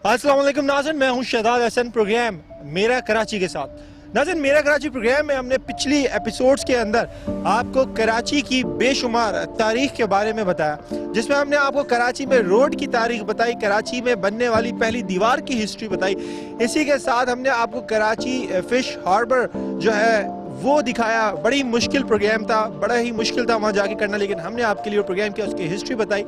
अस्सलाम वालेकुम नाज़रीन, मैं हूं शहजाद हसन। प्रोग्राम मेरा कराची के साथ। नाज़रीन, मेरा कराची प्रोग्राम में हमने पिछली एपिसोड्स के अंदर आपको कराची की बेशुमार तारीख के बारे में बताया, जिसमें हमने आपको कराची में रोड की तारीख बताई, कराची में बनने वाली पहली दीवार की हिस्ट्री बताई। इसी के साथ हमने आपको कराची फिश हार्बर जो है वो दिखाया। बड़ी मुश्किल प्रोग्राम था, बड़ा ही मुश्किल था वहाँ जाके करना, लेकिन हमने आपके लिए प्रोग्राम किया, उसकी हिस्ट्री बताई।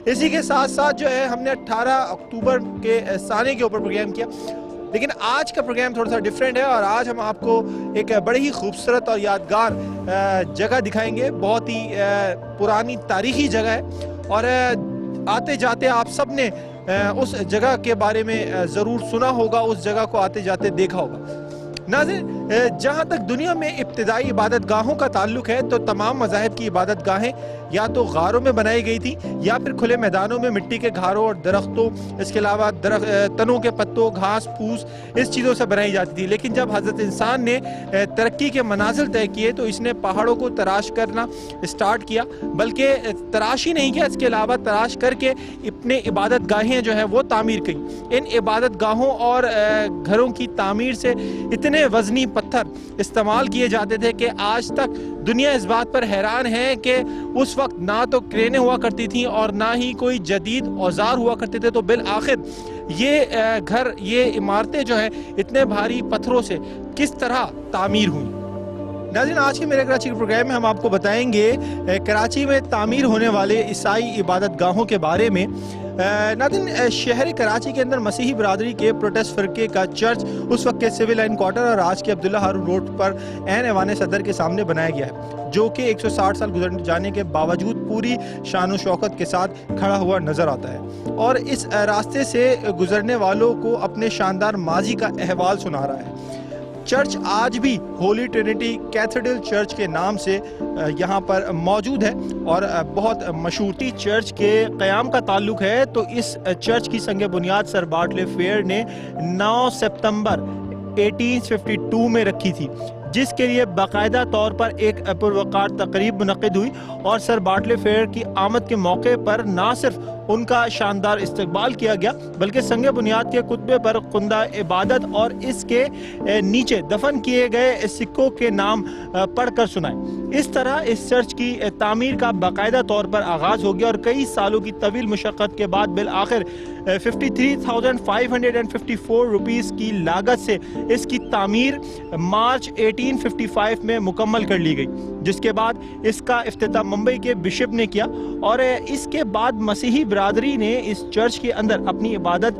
इसी के साथ साथ जो है हमने 18 अक्टूबर के साने के ऊपर प्रोग्राम किया। लेकिन आज का प्रोग्राम थोड़ा सा डिफरेंट है और आज हम आपको एक बड़ी ही खूबसूरत और यादगार जगह दिखाएंगे। बहुत ही पुरानी तारीखी जगह है और आते जाते आप सब ने उस जगह के बारे में ज़रूर सुना होगा, उस जगह को आते जाते देखा होगा। नाज़रीन, जहाँ तक दुनिया में इब्तिदाई इबादत गाहों का ताल्लुक है तो तमाम मज़ाहिब की इबादत गाहें या तो गारों में बनाई गई थी या फिर खुले मैदानों में मिट्टी के घारों और दरख्तों, इसके अलावा तनों के पत्तों, घास फूस, इस चीज़ों से बनाई जाती थी। लेकिन जब हज़रत इंसान ने तरक्की के मनाजिल तय किए तो इसने पहाड़ों को तराश करना स्टार्ट किया, बल्कि तराश ही नहीं किया, इसके अलावा तराश करके अपने इबादत गाहें जो है वो तामीर की। इन इबादत गाहों और घरों की तामीर से इतने वज़नी पत्थर इस्तेमाल किए जाते थे कि आज तक दुनिया इस बात पर हैरान है कि उस वक्त ना तो क्रेनें हुआ करती थी और ना ही कोई जदीद औजार हुआ करते थे। तो बिल आखिर ये घर, ये इमारतें जो है इतने भारी पत्थरों से किस तरह तामीर हुई। नाज़रीन, आज के मेरे कराची के प्रोग्राम में हम आपको बताएंगे कराची में तामीर होने वाले ईसाई इबादत गाहों के बारे में। नाज़रीन, शहर कराची के अंदर मसीही बरादरी के प्रोटेस्ट फ़िरके का चर्च उस वक्त के सिविल लाइन क्वार्टर और आज के अब्दुल्ला हारून रोड पर ऐन ऐवान सदर के सामने बनाया गया है, जो कि 160 साल गुजर जाने के बावजूद पूरी शान व शौकत के साथ खड़ा हुआ नज़र आता है और इस रास्ते से गुजरने वालों को अपने शानदार माजी का अहवाल सुना रहा है। चर्च आज भी होली ट्रिनिटी कैथेड्रल चर्च के नाम से यहाँ पर मौजूद है और बहुत मशहूर चर्च के क़याम का ताल्लुक है। तो इस चर्च की संग बुनियाद सर बार्टले फेयर ने 9 सितंबर 1852 में रखी थी, जिसके लिए बाकायदा तौर पर एक पुरवकार तकरीब मुनक़िद हुई और सर बार्टले फेयर की आमद के मौके पर ना सिर्फ उनका शानदार इस्तकबाल किया गया बल्कि संग बुनियाद के कुतबे पर कुंदा इबादत और इसके नीचे दफन किए गए सिक्कों के नाम पढ़कर सुनाए। इस तरह इस चर्च की तामीर का बाकायदा तौर पर आगाज़ हो गया और कई सालों की तवील मुशक्क़त के बाद बिल आखिर 53,554 रुपीज़ की लागत से इसकी तामीर मार्च 1855 में मुकम्मल कर ली गई, जिसके बाद इसका इफ्तिताह मुंबई के बिशप ने किया और इसके बाद मसीही बरादरी ने इस चर्च के अंदर अपनी इबादत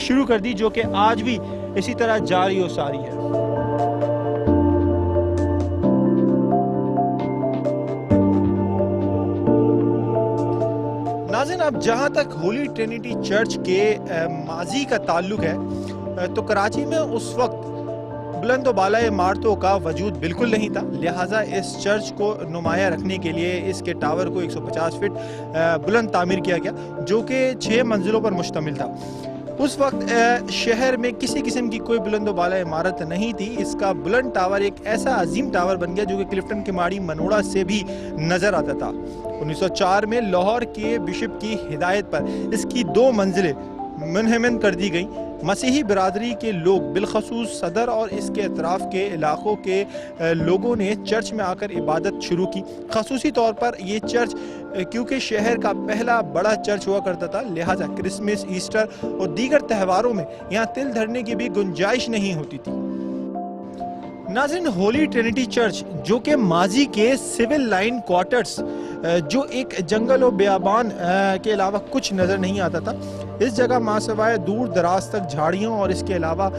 शुरू कर दी, जो कि आज भी इसी तरह जारी और सारी है। नाज़रीन, अब जहाँ तक होली ट्रिनिटी चर्च के माजी का ताल्लुक है तो कराची में उस वक्त बुलंद व बाला इमारतों का वजूद बिल्कुल नहीं था, लिहाजा इस चर्च को नुमाया रखने के लिए इसके टावर को 150 फीट बुलंद तामीर किया गया, जो कि 6 मंजिलों पर मुश्तमिल था। उस वक्त शहर में किसी किस्म की कोई बुलंद व बाला इमारत नहीं थी। इसका बुलंद टावर एक ऐसा अजीम टावर बन गया जो कि क्लिफ्टन के माड़ी मनोड़ा से भी नज़र आता था। 1904 में लाहौर के बिशप की हिदायत पर इसकी 2 मंजिलें मुनहमन कर दी गई। मसीही बरादरी के लोग बिलखसूस सदर और इसके अतराफ़ के इलाक़ों के लोगों ने चर्च में आकर इबादत शुरू की। ख़ुसूसी तौर पर ये चर्च क्योंकि शहर का पहला बड़ा चर्च हुआ करता था, लिहाजा क्रिसमस, ईस्टर और दीगर त्योहारों में यहाँ तिल धरने की भी गुंजाइश नहीं होती थी। नाज़रीन, होली ट्रिनिटी चर्च जो कि माजी के सिविल लाइन क्वार्टर्स जो एक जंगल और बियाबान के अलावा कुछ नज़र नहीं आता था, इस जगह मासवाए दूर दराज तक झाड़ियों और इसके अलावा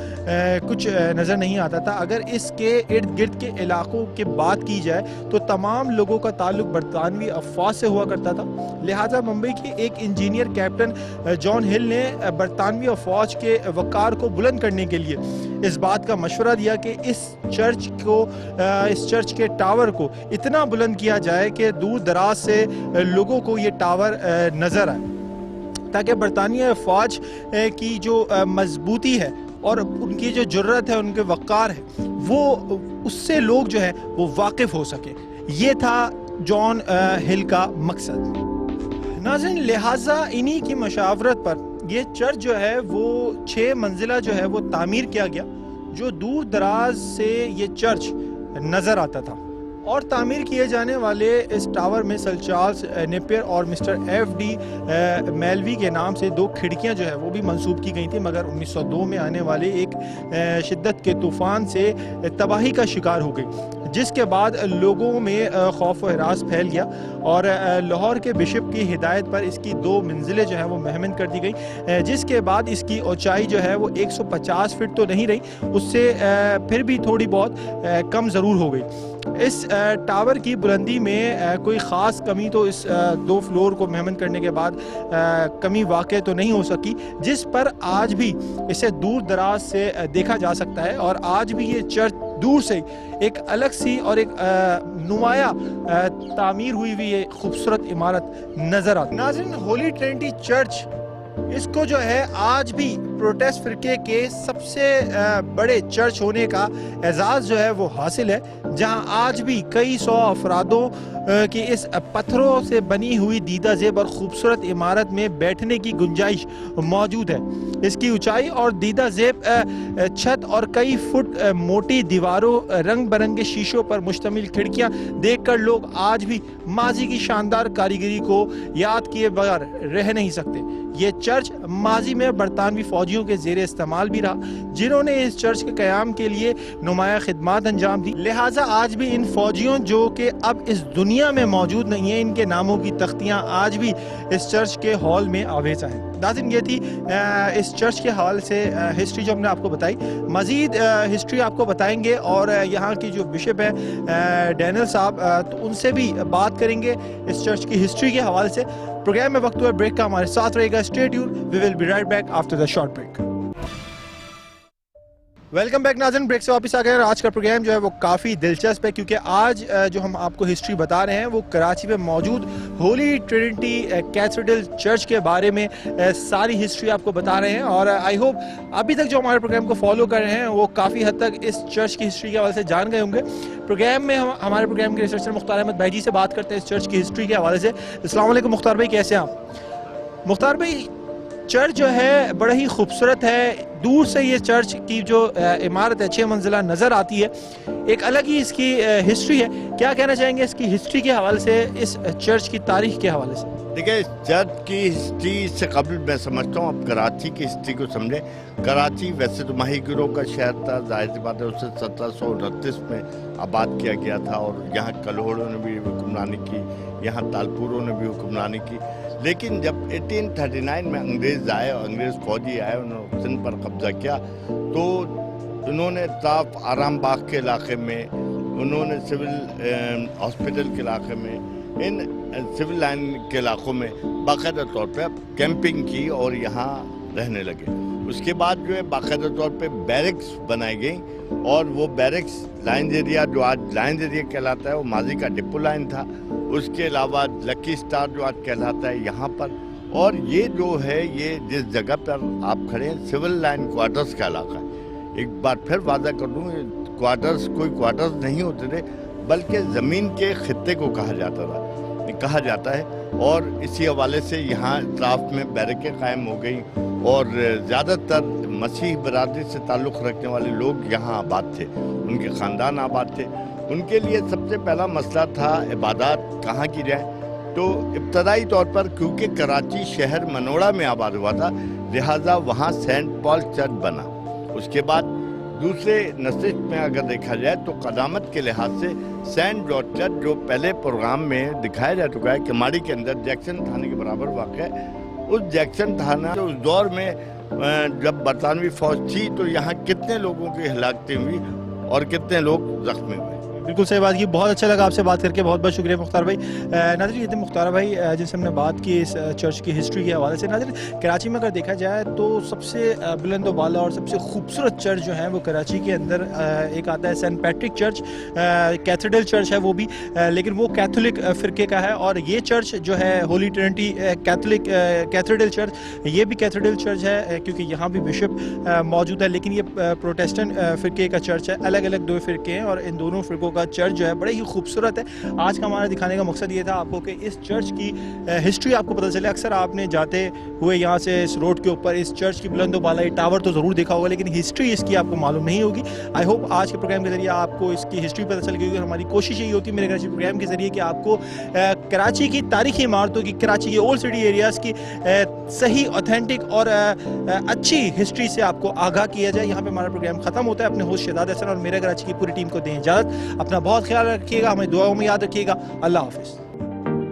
कुछ नज़र नहीं आता था। अगर इसके इर्द गिर्द के इलाक़ों की बात की जाए तो तमाम लोगों का ताल्लुक बरतानवी अफवाज से हुआ करता था, लिहाजा मुंबई के एक इंजीनियर कैप्टन जॉन हिल ने बरतानवी अफवाज के वक़ार को बुलंद करने के लिए इस बात का मशवरा दिया कि इस चर्च के टावर को इतना बुलंद किया जाए कि दूर दराज से लोगों को ये टावर नज़र आए, ताकि बरतानिया फ़ौज की जो मजबूती है और उनकी जो जुर्रत है, उनके वक़ार है, वो उससे लोग जो है वो वाकिफ़ हो सके। ये था जॉन हिल का मकसद। नाज़रीन, लिहाजा इन्हीं की मशावरत पर ये चर्च जो है वो 6 मंजिला जो है वो तामीर किया गया, जो दूर दराज से ये चर्च नज़र आता था। और तामीर किए जाने वाले इस टावर में सर चार्ल्स नेपियर और मिस्टर एफ.डी. मेलवी के नाम से 2 खिड़कियां जो है वो भी मंसूब की गई थी, मगर 1902 में आने वाले एक शिद्दत के तूफ़ान से तबाही का शिकार हो गई, जिसके बाद लोगों में खौफ व हरास फैल गया और लाहौर के बिशप की हिदायत पर इसकी 2 मंजिलें जो हैं वो महमन कर दी गई, जिसके बाद इसकी ऊंचाई जो है वो 150 फीट तो नहीं रही, उससे फिर भी थोड़ी बहुत कम ज़रूर हो गई। इस टावर की बुलंदी में कोई ख़ास कमी तो इस 2 फ्लोर को महमन करने के बाद कमी वाक़ई तो नहीं हो सकी, जिस पर आज भी इसे दूर दराज से देखा जा सकता है। और आज भी ये चर्च दूर से एक अलग सी और एक नुमाया तामीर हुई हुई ये खूबसूरत इमारत नज़र आती है। नाज़रीन, होली ट्रिनिटी चर्च इसको जो है आज भी प्रोटेस्ट फिरके के सबसे बड़े चर्च होने का एजाज़ जो है वो हासिल है, जहां आज भी कई सौ अफरादों की इस पत्थरों से बनी हुई दीदा ज़ेब और ख़ूबसूरत इमारत में बैठने की गुंजाइश मौजूद है। इसकी ऊंचाई और दीदा ज़ेब छत और कई फुट मोटी दीवारों, रंग बिरंगे शीशों पर मुश्तमिल खिड़कियां देखकर लोग आज भी माजी की शानदार कारीगरी को याद किए बगैर रह नहीं सकते। ये चर्च माजी में बरतानवी फ़ौजियों के ज़ेरे इस्तेमाल भी रहा, जिन्होंने इस चर्च के क़याम के लिए नुमाया खिदमत अंजाम दी। लिहाजा आज भी इन फ़ौजियों जो कि अब इस दुनिया में मौजूद नहीं है, इनके नामों की तख्तियाँ आज भी इस चर्च के हॉल में आवेज़ा हैं। नाज़रीन, ये थी इस चर्च के हवाले से हिस्ट्री जो हमने आपको बताई। मज़ीद हिस्ट्री आपको बताएंगे और यहाँ की जो बिशप है डैनियल साहब, तो उनसे भी बात करेंगे इस चर्च की हिस्ट्री के हवाले से। प्रोग्राम में वक्त हुआ ब्रेक का, हमारे साथ रहेगा। Stay tuned, we will be right back after the short break. Welcome back नाज़रीन, ब्रेक से वापस आ गए। आज का प्रोग्राम जो है वो काफ़ी दिलचस्प है, क्योंकि आज जो हम आपको हिस्ट्री बता रहे हैं वो कराची में मौजूद होली ट्रिनिटी कैथेड्रल चर्च के बारे में सारी हिस्ट्री आपको बता रहे हैं। और आई होप अभी तक जो हमारे प्रोग्राम को फॉलो कर रहे हैं वो काफ़ी हद तक इस चर्च की हिस्ट्री के हवाले से जान गए होंगे। प्रोग्राम में हम हमारे प्रोग्राम के रिसर्चर मुख्तार अहमद भाई जी से बात करते हैं इस चर्च की हिस्ट्री के हवाले से। अस्सलाम वालेकुम मुख्तार भाई, कैसे हैं आप? मुख्तार भाई, चर्च जो है बड़ा ही खूबसूरत है। दूर से ये चर्च की जो इमारत है 6 मंजिला नज़र आती है, एक अलग ही इसकी हिस्ट्री है। क्या कहना चाहेंगे इसकी हिस्ट्री के हवाले से, इस चर्च की तारीख के हवाले से? देखिए, इस चर्च की हिस्ट्री से कबल मैं समझता हूँ अब कराची की हिस्ट्री को समझें। कराची वैसे तो माही गिरोह का शहर था, जाहिर सी बात है उसे 1729 में आबाद किया गया था और यहाँ कल्होड़ों ने भी हुक्मरानी की, यहाँ तालपुरों ने भी हुक्मरानी की। लेकिन जब 1839 में अंग्रेज़ आए और अंग्रेज़ फौजी आए, उन्होंने सिंध पर कब्जा किया, तो उन्होंने ताफ आराम बाग के इलाके में, उन्होंने सिविल हॉस्पिटल के इलाके में, इन सिविल लाइन के इलाकों में बाकायदा तौर पर कैंपिंग की और यहाँ रहने लगे। उसके बाद जो है बाकायदा तौर पे बैरिक्स बनाई गई और वो बैरिक्स लाइन्स एरिया, जो आज लाइन्स एरिया कहलाता है, वो माजी का डिपो लाइन था। उसके अलावा लकी स्टार जो आज कहलाता है यहाँ पर, और ये जो है ये जिस जगह पर आप खड़े हैं सिविल लाइन क्वार्टर्स का इलाका है। एक बार फिर वादा कर दूँ, क्वार्टर्स कोई क्वार्टर्स नहीं होते थे, बल्कि ज़मीन के खित्ते को कहा जाता है। और इसी हवाले से यहाँ इतराफ़ में बैरकें कायम हो गई और ज़्यादातर मसीह बरादरी से ताल्लुक़ रखने वाले लोग यहाँ आबाद थे, उनके ख़ानदान आबाद थे। उनके लिए सबसे पहला मसला था इबादत कहाँ की जाए। तो इब्तदाई तौर पर क्योंकि कराची शहर मनोड़ा में आबाद हुआ था, लिहाजा वहाँ सेंट पॉल चर्च बना। उसके बाद दूसरे नस्ल में अगर देखा जाए तो क़दामत के लिहाज से सेंट जॉर्ज चर्च, जो पहले प्रोग्राम में दिखाया जा चुका है, किमाड़ी के अंदर जैक्सन थाने के बराबर वाक़ है। उस जैक्सन थाना उस दौर में जब बरतानवी फ़ौज थी तो यहाँ कितने लोगों की हलाकतें हुई और कितने लोग ज़ख्मी हुए। बिल्कुल सही बात की। बहुत अच्छा लगा आपसे बात करके, बहुत बहुत शुक्रिया मुख्तार भाई। नाज़रीन, ये थे मुख्तार भाई जिनसे हमने बात की इस चर्च की हिस्ट्री के हवाले से। नाज़रीन, कराची में अगर देखा जाए तो सबसे बुलंद वाला और सबसे खूबसूरत चर्च जो है वो कराची के अंदर एक आता है saint Patrick church, cathedral church है वो भी, लेकिन वो कैथोलिक फ़िरके का है। और ये चर्च जो है Holi Trinity Catholic cathedral church, ये भी कैथेड्रल चर्च है क्योंकि यहाँ भी बिशप मौजूद है, लेकिन ये प्रोटेस्टेंट फ़िरके का चर्च है। अलग अलग 2 फ़िरके हैं और इन दोनों फ़िरकों का चर्च जो है बड़े ही खूबसूरत है। आज का हमारा दिखाने का मकसद ये था आपको कि इस चर्च की हिस्ट्री आपको पता चले। अक्सर आपने जाते हुए यहाँ से इस रोड के ऊपर इस चर्च की बुलंद वाला टावर तो ज़रूर देखा होगा, लेकिन हिस्ट्री इसकी आपको मालूम नहीं होगी। आई होप आज के प्रोग्राम के जरिए आपको इसकी हिस्ट्री पता चल गई होगी। हमारी कोशिश यही होती है मेरे कराची प्रोग्राम के जरिए कि आपको कराची की तारीखी इमारतों की, कराची के ओल्ड सिटी एरियाज़ की सही ऑथेंटिक और अच्छी हिस्ट्री से आपको आगाह किया जाए। यहाँ पे हमारा प्रोग्राम खत्म होता है। अपने होस्ट शहजाद हसन और मेरा कराची की पूरी टीम को दें इजाज़त। अपना बहुत ख्याल रखिएगा, हमें दुआओं में याद रखिएगा। अल्लाह हाफिज़।